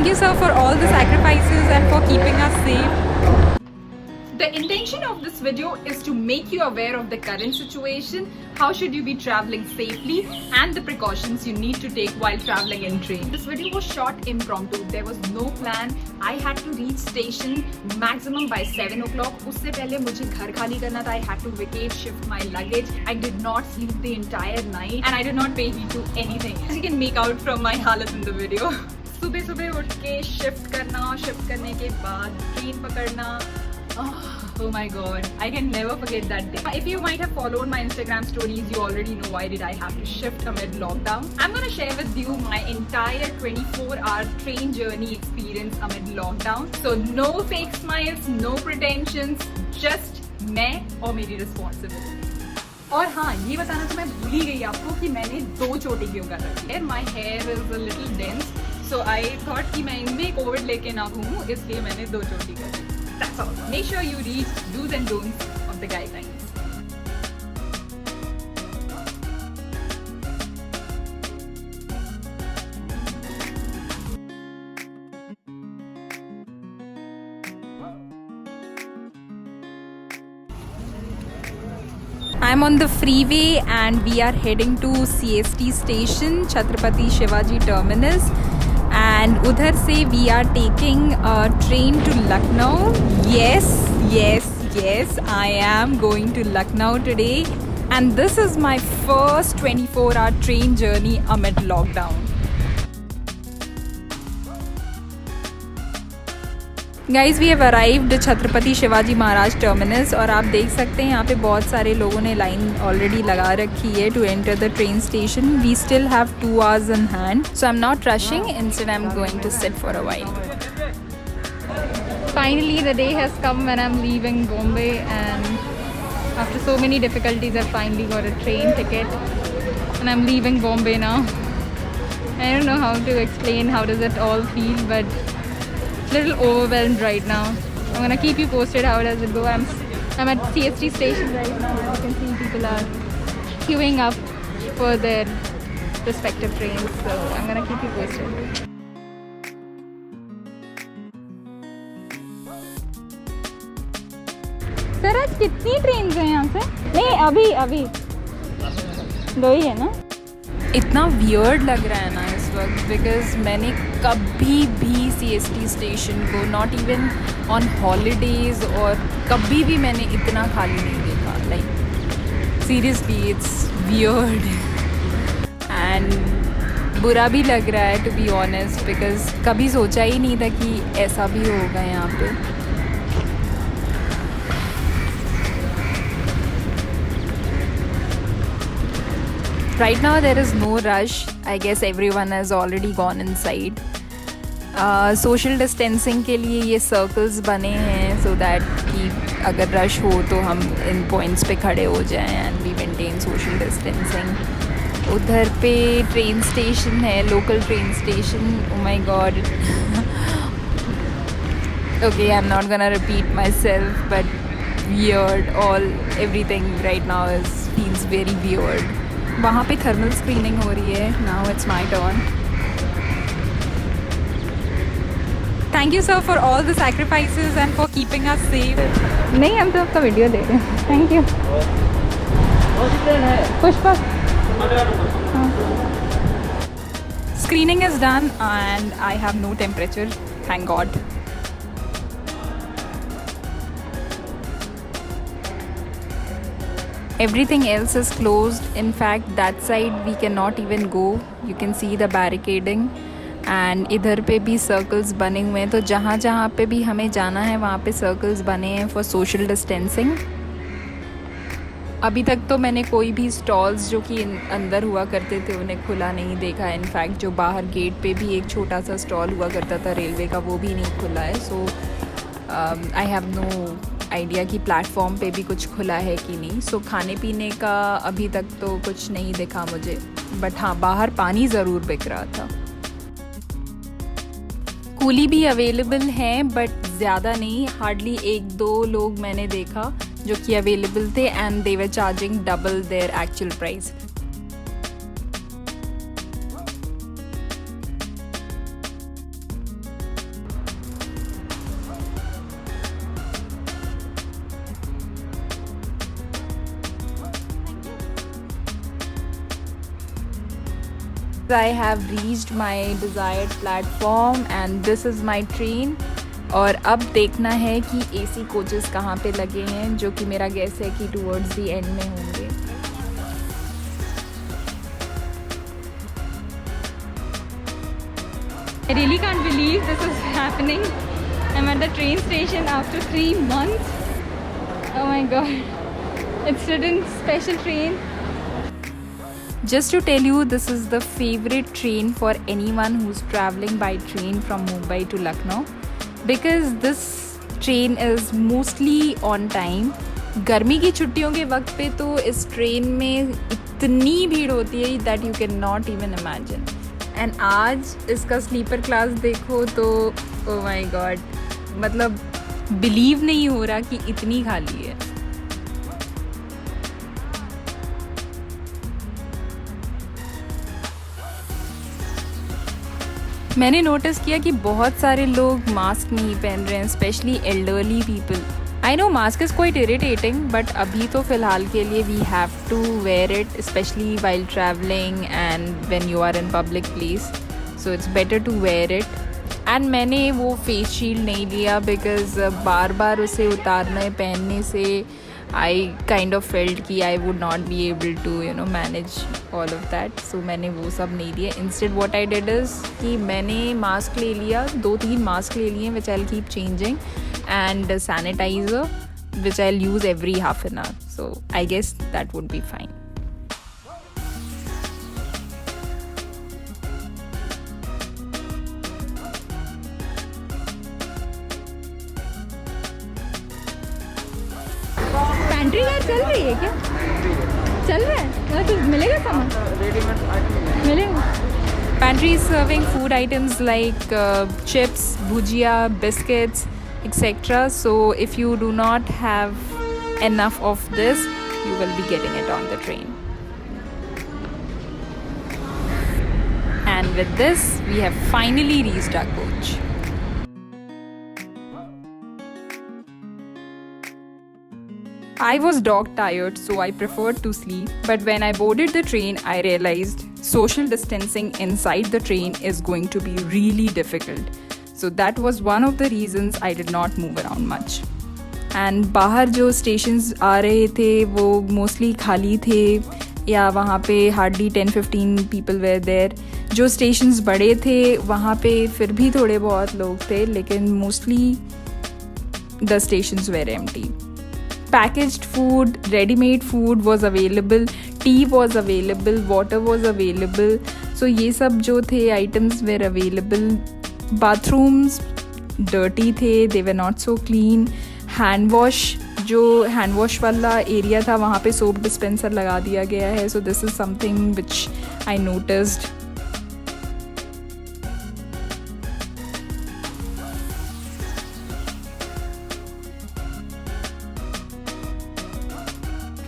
Thank you, sir, for all the sacrifices and for keeping us safe. The intention of this video is to make you aware of the current situation, how should you be traveling safely, and the precautions you need to take while traveling in train. This video was shot impromptu. There was no plan. I had to reach station maximum by 7 o'clock. उससे पहले मुझे घर खाली करना था. I had to vacate, shift my luggage. I did not sleep the entire night and I did not pay heed to anything. As you can make out from my halat in the video. सुबह सुबह उठ के shift करना, shift करने के बाद train पकड़ना. Oh my god, I can never forget that day. If you might have followed my Instagram stories, you already know why did I have to shift amid lockdown. I'm gonna share with you my entire 24-hour train journey experience amid lockdown. So no fake smiles, no pretensions, just मैं और मेरी responsibility. और हाँ, ये बताना तो मैं भूल ही गई आपको कि मैंने 2 चोटी क्यों कर रखी है. My hair is a little dense, so I thought कि मैं इनमें कोविड लेके ना घूमूं, इसलिए मैंने 2 चोटी कर ली. That's all. Make sure you read do's and don'ts of the guidelines. I'm on the freeway and we are heading to CST station, Chhatrapati Shivaji Terminus. And udhar se we are taking a train to Lucknow. Yes, I am going to Lucknow today. And this is my first 24-hour train journey amid lockdown. Guys, we have arrived Chhatrapati Shivaji Maharaj Terminus और आप देख सकते हैं यहाँ पे बहुत सारे लोगों ने लाइन ऑलरेडी लगा रखी है to enter the train station. We still have 2 hours in hand, so I'm not rushing. Instead, I'm going to sit for a while. Finally, the day has come when I'm leaving Bombay, and after so many difficulties, I finally got a train ticket, and I'm leaving Bombay now. I don't know how to explain how does it all feel, but little overwhelmed right now. I'm gonna keep you posted how does it go. I'm at CST station right now. As you can see, people are queuing up for their respective trains, so I'm gonna keep you posted. Sir आज कितनी trains हैं यहाँ से? नहीं अभी 2 ही है ना? इतना वियर्ड लग रहा है ना इस वक्त, बिकॉज मैंने कभी भी CST स्टेशन को नॉट इवन ऑन हॉलीडेज और कभी भी मैंने इतना खाली नहीं देखा. Like seriously it's weird and बुरा भी लग रहा है टू बी ऑनेस्ट, बिकॉज कभी सोचा ही नहीं था कि ऐसा भी होगा यहाँ पे. Right now there is no rush. I guess everyone has already gone inside. Social distancing के लिए ये circles बने हैं so that कि अगर rush हो तो हम इन points पे खड़े हो जाएं and we maintain social distancing. उधर पे train station है, local train station. Oh my god. Okay, I'm not gonna repeat myself, but weird. Everything right now feels very weird. वहाँ पे थर्मल स्क्रीनिंग हो रही है. Now it's my turn. Thank you sir for all the sacrifices and for keeping us safe. नहीं, हम तो आपका video देख रहे हैं. Thank you. Pushpa. Screening is done and I have no temperature, thank God. Everything else is closed. In fact, that side we cannot even go. You can see the barricading. And इधर पे भी circles बने हुए हैं. तो जहाँ जहाँ पे भी हमें जाना है वहाँ पे circles बने हैं for social distancing. अभी तक तो मैंने कोई भी stalls जो कि अंदर हुआ करते थे उन्हें खुला नहीं देखा है. इनफैक्ट जो बाहर गेट पे भी एक छोटा सा स्टॉल हुआ करता था रेलवे का, वो भी नहीं खुला है. सो आई हैव नो आइडिया कि प्लेटफॉर्म पे भी कुछ खुला है कि नहीं. सो खाने पीने का अभी तक तो कुछ नहीं दिखा मुझे, बट हाँ बाहर पानी ज़रूर बिक रहा था. कूली भी अवेलेबल हैं बट ज़्यादा नहीं. हार्डली 1-2 लोग मैंने देखा जो कि अवेलेबल थे and they were charging double their actual price. I have reached my desired platform and this is my train. और अब देखना है कि AC कोचेस कहाँ पे लगे हैं, जो कि मेरा गेस है कि टुवर्ड्स द एंड में होंगे. I really can't believe this is happening. I'm at the train station after 3 months. Oh my god. It's written special train. Just to tell you, this is the favorite train for anyone who's traveling by train from Mumbai to Lucknow. Because this train is mostly on time. गर्मी की छुट्टियों के वक्त पे तो इस train में इतनी भीड़ होती है that you cannot even imagine. And आज इसका स्लीपर क्लास देखो तो oh my god, मतलब बिलीव नहीं हो रहा कि इतनी खाली है. मैंने नोटिस किया कि बहुत सारे लोग मास्क नहीं पहन रहे हैं, specially elderly people. I know mask is quite irritating, but अभी तो फ़िलहाल के लिए we have to wear it, specially while travelling and when you are in public place. So it's better to wear it. And मैंने वो face shield नहीं लिया because बार बार उसे उतारने पहनने से I kind of felt कि I would not be able to manage all of that. So मैंने वो सब नहीं लिया. Instead what I did is कि मैंने मास्क ले लिया, 2-3 मास्क ले लिए which I'll keep changing, and sanitizer which I'll use every half an hour. So I guess that would be fine. Pantry यार चल रही है क्या? चल रहा है मतलब तो मिलेगा सामान? मिलेगा. Pantry is serving food items like chips, bhujia, biscuits, etc. So if you do not have enough of this, you will be getting it on the train. And with this, we have finally reached our coach. I was dog tired, so I preferred to sleep. But when I boarded the train, I realized social distancing inside the train is going to be really difficult. So that was one of the reasons I did not move around much. And बाहर जो stations आ रहे थे वो mostly खाली थे, या वहाँ पे hardly 10-15 people were there. जो stations बड़े थे वहाँ पे फिर भी थोड़े बहुत लोग थे, लेकिन mostly the stations were empty. Packaged food, ready-made food was available, tea was available, water was available. So ये सब जो थे items were available. Bathrooms dirty थे, they were not so clean. Hand wash, जो hand wash वाला area था वहाँ पे soap dispenser लगा दिया गया है. So this is something which I noticed.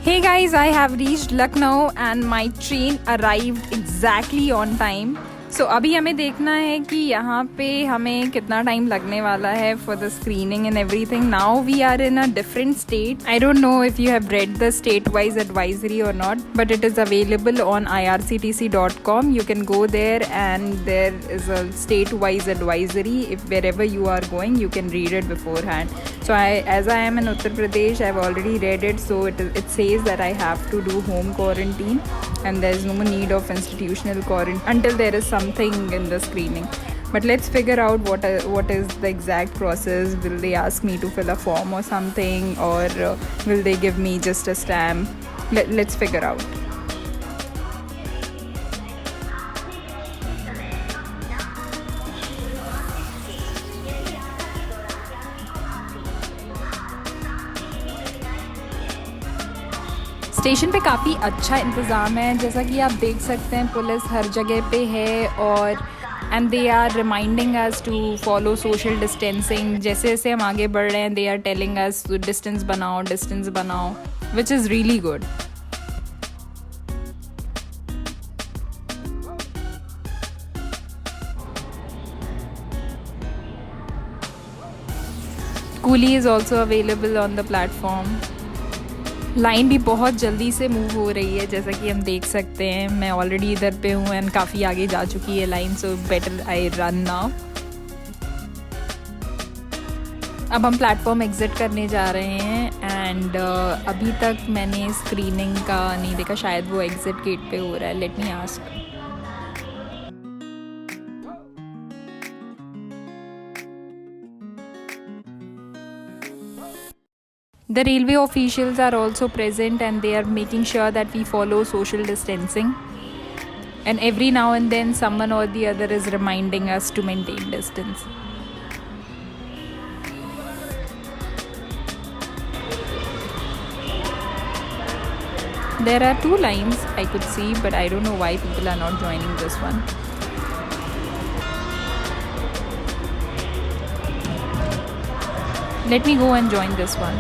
Hey guys, I have reached Lucknow and my train arrived exactly on time. So अभी हमें देखना है कि यहाँ पे हमें कितना टाइम लगने वाला है for the screening and everything. Now we are in a different state. I don't know if you have read the state-wise advisory or not, but it is available on irctc.com. You can go there and there is a state-wise advisory. If wherever you are going, you can read it beforehand. So as I am in Uttar Pradesh, I've already read it. So it says that I have to do home quarantine and there's no need of institutional quarantine until there is something in the screening. But let's figure out what is the exact process. Will they ask me to fill a form or something, or will they give me just a stamp? Let's figure out. Station पे काफ़ी अच्छा इंतज़ाम है, जैसा कि आप देख सकते हैं पुलिस हर जगह पे है और and they are reminding us to follow social distancing. जैसे जैसे हम आगे बढ़ रहे हैं they are telling us distance बनाओ, which is really good. Coolie is also available on the platform. Line भी बहुत जल्दी से मूव हो रही है, जैसा कि हम देख सकते हैं। मैं ऑलरेडी इधर पे हूँ एंड काफ़ी आगे जा चुकी है line, so better I run now. अब हम प्लेटफॉर्म एग्ज़िट करने जा रहे हैं एंड अभी तक मैंने स्क्रीनिंग का नहीं देखा, शायद वो एग्ज़िट गेट पे हो रहा है। Let me ask. The railway officials are also present and they are making sure that we follow social distancing. And every now and then someone or the other is reminding us to maintain distance. There are 2 lines I could see, but I don't know why people are not joining this one. Let me go and join this one.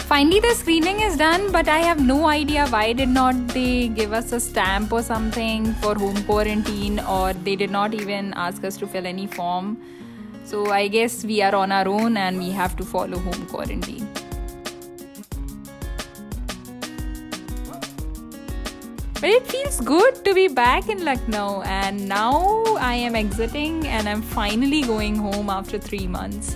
Finally the screening is done, but I have no idea why did not they give us a stamp or something for home quarantine, or they did not even ask us to fill any form. So I guess we are on our own and we have to follow home quarantine. But it feels good to be back in Lucknow, and now I am exiting and I'm finally going home after 3 months.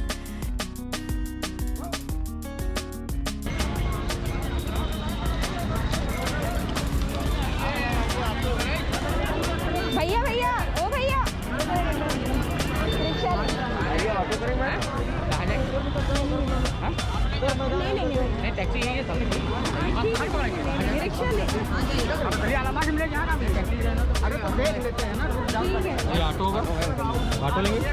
Taxi है ये सब rickshaw ले अरे तो देख लेते हैं ना, ऑटो होगा, ऑटो लेंगे।